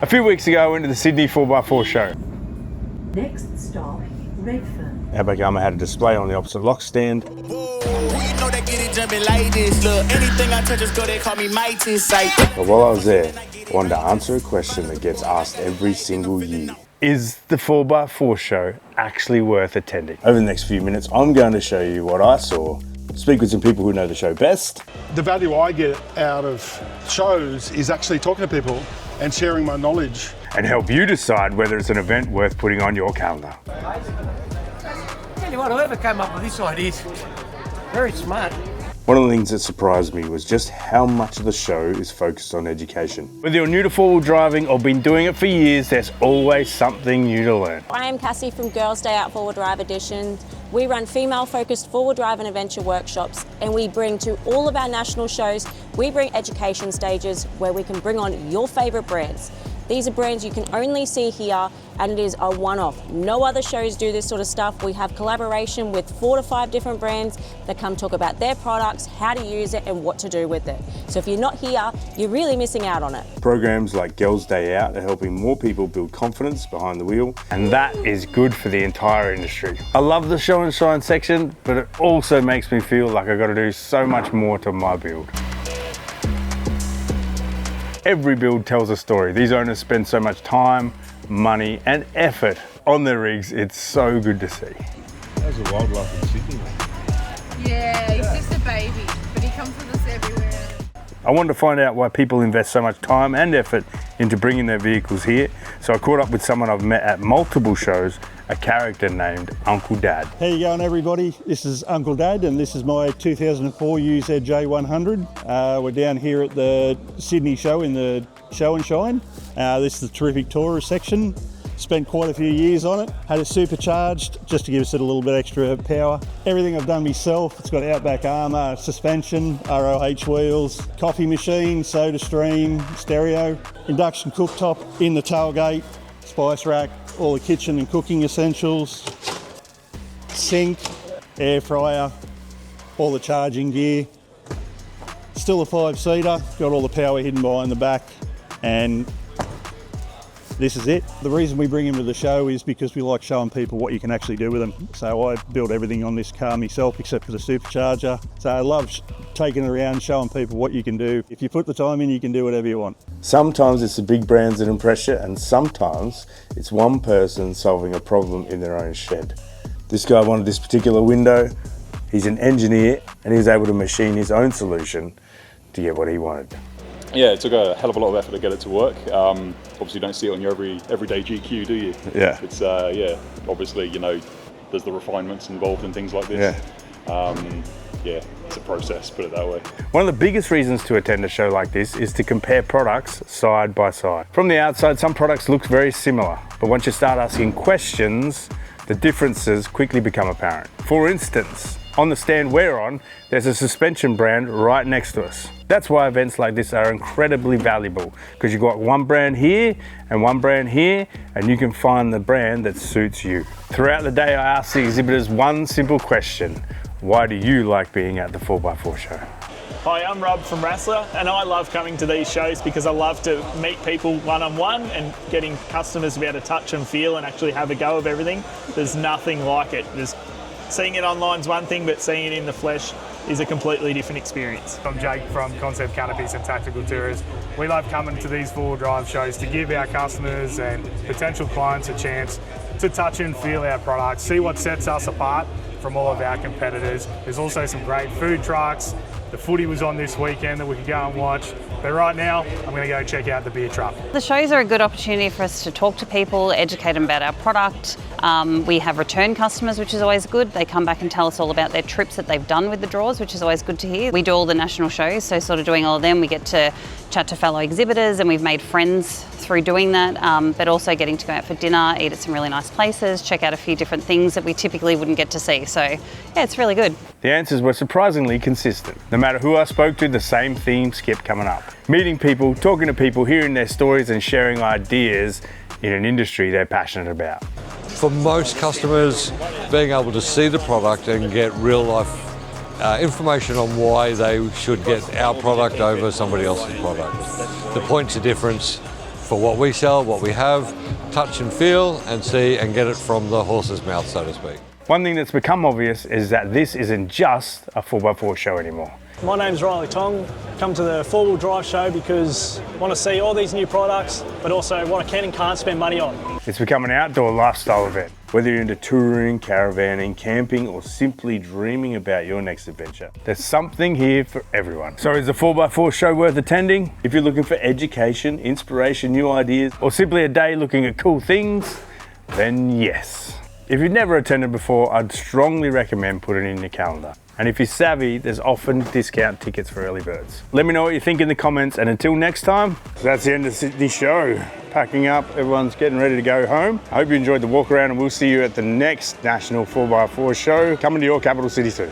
A few weeks ago, I went to the Sydney 4x4 show. Next stop, Redfern. Outback Armour had a display on the opposite lock stand. Anything I touch is good, they call me mighty sight. But while I was there, I wanted to answer a question that gets asked every single year. Is the 4x4 show actually worth attending? Over the next few minutes, I'm going to show you what I saw, speak with some people who know the show best. The value I get out of shows is actually talking to people and sharing my knowledge. And help you decide whether it's an event worth putting on your calendar. Tell you what, whoever came up with this idea is very smart. One of the things that surprised me was just how much of the show is focused on education. Whether you're new to four-wheel driving or been doing it for years, there's always something new to learn. I am Cassie from Girls Day Out 4-Wheel Drive Edition. We run female-focused 4-wheel drive and adventure workshops, and we bring to all of our national shows, we bring education stages where we can bring on your favourite brands. These are brands you can only see here, and it is a one-off. No other shows do this sort of stuff. We have collaboration with 4 to 5 different brands that come talk about their products, how to use it, and what to do with it. So if you're not here, you're really missing out on it. Programs like Girls Day Out are helping more people build confidence behind the wheel, and that is good for the entire industry. I love the show and shine section, but it also makes me feel like I've got to do so much more to my build. Every build tells a story. These owners spend so much time, money, and effort on their rigs. It's so good to see. How's the wildlife in Sydney? Yeah, he's just a baby, but he comes with us everywhere. I wanted to find out why people invest so much time and effort into bringing their vehicles here. So I caught up with someone I've met at multiple shows, a character named Uncle Dad. How you going, everybody? This is Uncle Dad, and this is my 2004 UZ-J100. We're down here at the Sydney show in the Show and Shine. This is the terrific tourer section. Spent quite a few years on it. Had it supercharged just to give us a little bit extra power. Everything I've done myself. It's got Outback Armour, suspension, ROH wheels, coffee machine, soda stream, stereo, induction cooktop in the tailgate, spice rack, all the kitchen and cooking essentials, sink, air fryer, all the charging gear. Still a 5-seater, got all the power hidden behind the back, and this is it. The reason we bring him to the show is because we like showing people what you can actually do with them. So I built everything on this car myself except for the supercharger. So I love taking it around, showing people what you can do. If you put the time in, you can do whatever you want. Sometimes it's the big brands that impress you, and sometimes it's one person solving a problem in their own shed. This guy wanted this particular window. He's an engineer, and he was able to machine his own solution to get what he wanted. Yeah, it took a hell of a lot of effort to get it to work. Obviously you don't see it on your everyday GQ, do you? Yeah. It's, obviously, you know, there's the refinements involved in things like this. Yeah, it's a process, put it that way. One of the biggest reasons to attend a show like this is to compare products side by side. From the outside, some products look very similar, but once you start asking questions, the differences quickly become apparent. For instance, on the stand we're on, there's a suspension brand right next to us. That's why events like this are incredibly valuable, because you've got one brand here and one brand here, and you can find the brand that suits you. Throughout the day, I ask the exhibitors one simple question: why do you like being at the 4x4 show? Hi, I'm Rob from Wrestler, and I love coming to these shows because I love to meet people one-on-one and getting customers to be able to touch and feel and actually have a go of everything. There's nothing like it. Seeing it online is one thing, but seeing it in the flesh is a completely different experience. I'm Jake from Concept Canopies and Tactical Tours. We love coming to these 4-wheel drive shows to give our customers and potential clients a chance to touch and feel our products, see what sets us apart from all of our competitors. There's also some great food trucks. The footy was on this weekend that we could go and watch. But right now, I'm going to go check out the beer truck. The shows are a good opportunity for us to talk to people, educate them about our product. We have return customers, which is always good. They come back and tell us all about their trips that they've done with the drawers, which is always good to hear. We do all the national shows, so sort of doing all of them, we get to chat to fellow exhibitors, and we've made friends through doing that, but also getting to go out for dinner, eat at some really nice places, check out a few different things that we typically wouldn't get to see. So yeah, it's really good. The answers were surprisingly consistent. No matter who I spoke to, the same themes kept coming up. Meeting people, talking to people, hearing their stories and sharing ideas in an industry they're passionate about. For most customers, being able to see the product and get real life information on why they should get our product over somebody else's product. The points of difference for what we sell, what we have, touch and feel and see and get it from the horse's mouth, so to speak. One thing that's become obvious is that this isn't just a 4x4 show anymore. My name's Riley Tong. Come to the four-wheel drive show because I want to see all these new products, but also what I can and can't spend money on. It's become an outdoor lifestyle event. Whether you're into touring, caravanning, camping, or simply dreaming about your next adventure, there's something here for everyone. So is the 4x4 show worth attending? If you're looking for education, inspiration, new ideas, or simply a day looking at cool things, then yes. If you've never attended before, I'd strongly recommend putting it in your calendar. And if you're savvy, there's often discount tickets for early birds. Let me know what you think in the comments, and until next time, that's the end of this show. Packing up, everyone's getting ready to go home. I hope you enjoyed the walk around, and we'll see you at the next National 4x4 show coming to your capital city soon.